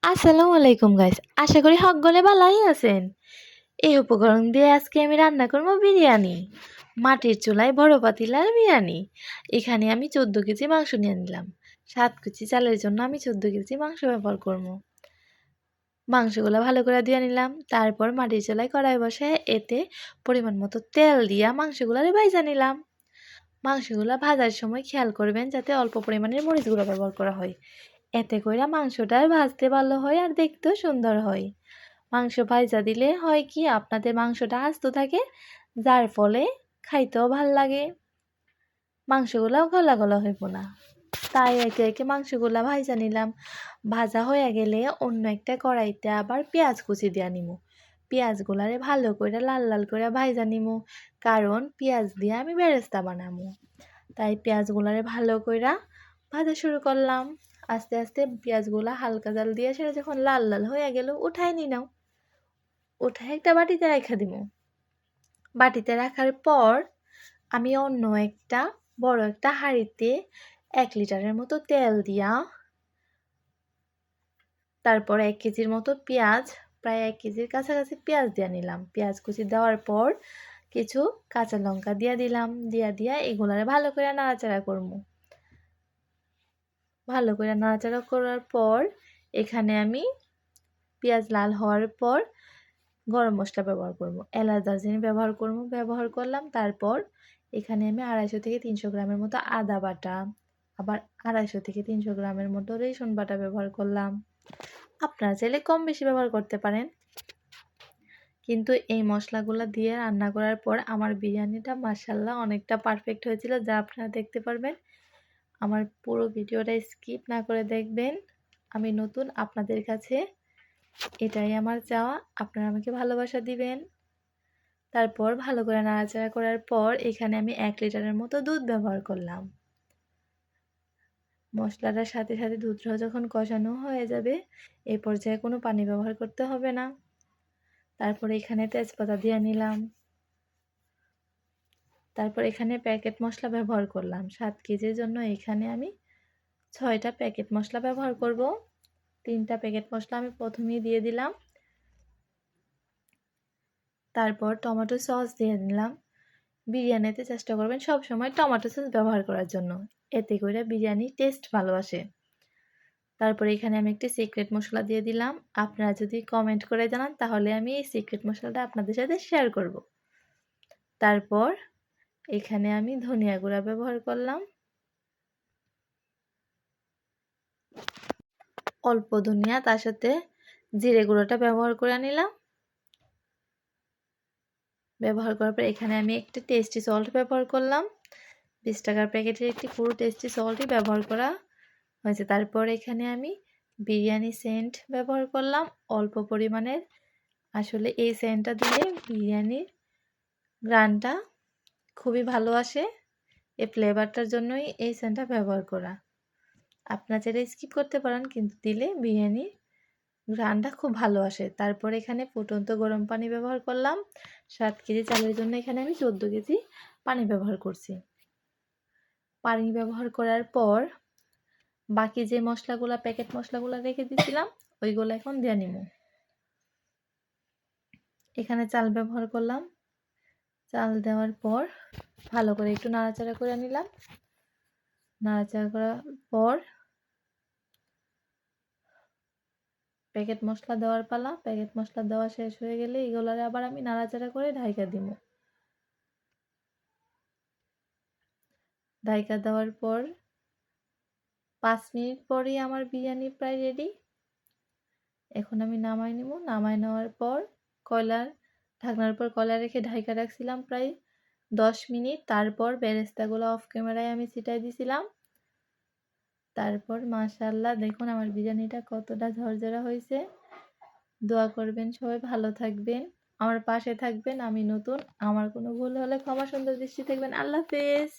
আসসালামু আলাইকুম গাইস, আশা করি সকলে ভালোই আছেন। এই উপকরণ দিয়ে আজকে আমি রান্না করব বিরিয়ানি। মাটির চুলায় বড় পাতিলার বিরিয়ানি। এখানে আমি 14 কেজি মাংস নিয়ে নিলাম। 7 কেজি চালের জন্য আমি 14 কেজি মাংস ব্যবহার করব। মাংসগুলো ভালো করে ধুয়ে নিলাম। তারপর মাটির চুলায় কড়াই বসায় এতে পরিমাণ মতো তেল দিয়া মাংসগুলো ভাজা নিলাম। মাংসগুলো ভাজার সময় খেয়াল করবেন যাতে অল্প পরিমাণের মরিচ গুঁড়ো ব্যবহার করা হয়। এতে করে মাংসটা ভাজতে ভালো হয় আর দেখতেও সুন্দর হয়। মাংস ভাজা দিলে হয় কি আপনাদের মাংসটা আস্ত থাকে, যার ফলে খাইতেও ভাল লাগে, মাংসগুলাও গলা গলা হইব না। তাই একে একে মাংসগুলা ভাজা নিলাম। ভাজা হয়ে গেলে অন্য একটা কড়াইতে আবার পেঁয়াজ কুচি দিয়া নিমু। পেঁয়াজগুলারে ভালো করে লাল লাল করে ভাজা নিমু, কারণ পেঁয়াজ দিয়ে আমি বেরেস্তা বানামু। তাই পেঁয়াজগুলারে ভালো করে ভাজা শুরু করলাম। আস্তে আস্তে পেঁয়াজগুলা হালকা জাল দিয়ে সেটা যখন লাল লাল হয়ে গেল উঠায় নিলাম। উঠায় একটা বাটিতে রেখে দিব। বাটিতে রাখার পর আমি অন্য একটা বড় একটা হাঁড়িতে 1 লিটারের মতো তেল দিয়া, তারপর 1 কেজির মতো পেঁয়াজ, প্রায় 1 কেজির কাছাকাছি পেঁয়াজ দিয়ে নিলাম। পেঁয়াজ কুচি দেওয়ার পর কিছু কাঁচা লঙ্কা দিয়ে দিলাম। দিয়া এগুলারে ভালো করে নাড়াচাড়া করবো। ভালো করে নাড়াচাড়া করার পর এখানে আমি পেঁয়াজ লাল হওয়ার পর গরম মশলা ব্যবহার করব, এলাচ দারচিনি ব্যবহার করলাম। তারপর এখানে আমি 250 থেকে 300 গ্রামের মতো আদা বাটা, আবার 250 থেকে 300 গ্রামের মতো রসুন বাটা ব্যবহার করলাম। আপনারা চাইলে কম বেশি ব্যবহার করতে পারেন। কিন্তু এই মশলাগুলো দিয়ে রান্না করার পর আমার বিরিয়ানিটা মাশাআল্লাহ অনেকটা পারফেক্ট হয়েছিল, যা আপনারা দেখতে পারবেন। আমার পুরো ভিডিওটা স্কিপ না করে দেখবেন। আমি নতুন, আপনাদের কাছে এটাই আমার চাওয়া, আপনারা আমাকে ভালোবাসা দিবেন। তারপর ভালো করে নাড়াচাড়া করার পর এখানে আমি 1 লিটারের মতো দুধ ব্যবহার করলাম। মশলাটার সাথে সাথে দুধটা যখন কষানো হয়ে যাবে, এই পর্যায়ে কোনো পানি ব্যবহার করতে হবে না। তারপর এখানে তেজপাতা দিয়ে নিলাম। তারপর এখানে প্যাকেট মশলা ব্যবহার করলাম। 7 কেজির জন্য এখানে আমি 6টা প্যাকেট মশলা ব্যবহার করব। 3টা প্যাকেট মশলা আমি প্রথমেই দিয়ে দিলাম। তারপর টমেটো সস দিয়ে দিলাম। বিরিয়ানিতে চেষ্টা করবেন সব সময় টমেটো সস ব্যবহার করার জন্য, এতে করে বিরিয়ানি টেস্ট ভালো আসে। তারপর এখানে আমি একটি সিক্রেট মশলা দিয়ে দিলাম। আপনারা যদি কমেন্ট করে জানান তাহলে আমি এই সিক্রেট মশলাটা আপনাদের সাথে শেয়ার করব। তারপর এখানে আমি ধনিয়া গুঁড়া ব্যবহার করলাম। অল্প ধনিয়া, তার সাথে জিরে গুঁড়োটা ব্যবহার করে নিলাম। ব্যবহার করার পর এখানে আমি একটি টেস্টি সল্ট ব্যবহার করলাম। 20 টাকার প্যাকেটের একটি পুরো টেস্টি সল্টই ব্যবহার করা হয়েছে। তারপর এখানে আমি বিরিয়ানি সেন্ট ব্যবহার করলাম অল্প পরিমাণের। আসলে এই সেন্টটা দিলে বিরিয়ানির গ্রানটা খুবই ভালো আসে। এই ফ্লেভারটার জন্যই এই সেন্টটা ব্যবহার করা। আপনারা চাইলে স্কিপ করতে পারেন, কিন্তু দিলে বিরিয়ানির গ্রানটা খুব ভালো আসে। তারপর এখানে ফুটন্ত গরম পানি ব্যবহার করলাম। 7 কেজি চালের জন্য এখানে আমি 14 কেজি পানি ব্যবহার করছি। পানি ব্যবহার করার পর বাকি যে মশলাগুলা, প্যাকেট মশলাগুলা রেখে দিয়েছিলাম, ওইগুলো এখন দিয়ে নিব। এখানে চাল ব্যবহার করলাম। চাল দেওয়ার পর ভালো করে একটু নাড়াচাড়া করে নিলাম। নাড়াচাড়া করার পর প্যাকেট মশলা দেওয়ার পালা। প্যাকেট মশলা দেওয়া শেষ হয়ে গেলে এগুলারে আবার আমি নাড়াচাড়া করে ঢাইকা দিব। ঢাইকা দেওয়ার পর 5 মিনিট পরেই আমার বিরিয়ানি প্রায় রেডি। এখন আমি নামাই নেব। নামাই নেওয়ার পর ঢাকনার উপর কয়লা রেখে ঢাইকা রাখছিলাম প্রায় 10 মিনিট। তারপর বেরেস্তাগুলো অফ ক্যামেরায় আমি ছিটাই দিছিলাম। তারপর মাশাআল্লাহ দেখুন আমার বিরিয়ানিটা কতটা ঝরঝরা হয়েছে। দোয়া করবেন, সবাই ভালো থাকবেন, আমার পাশে থাকবেন। আমি নতুন, আমার কোনো ভুল হলে ক্ষমা সুন্দর দৃষ্টি থাকবেন। আল্লাহ হাফেজ।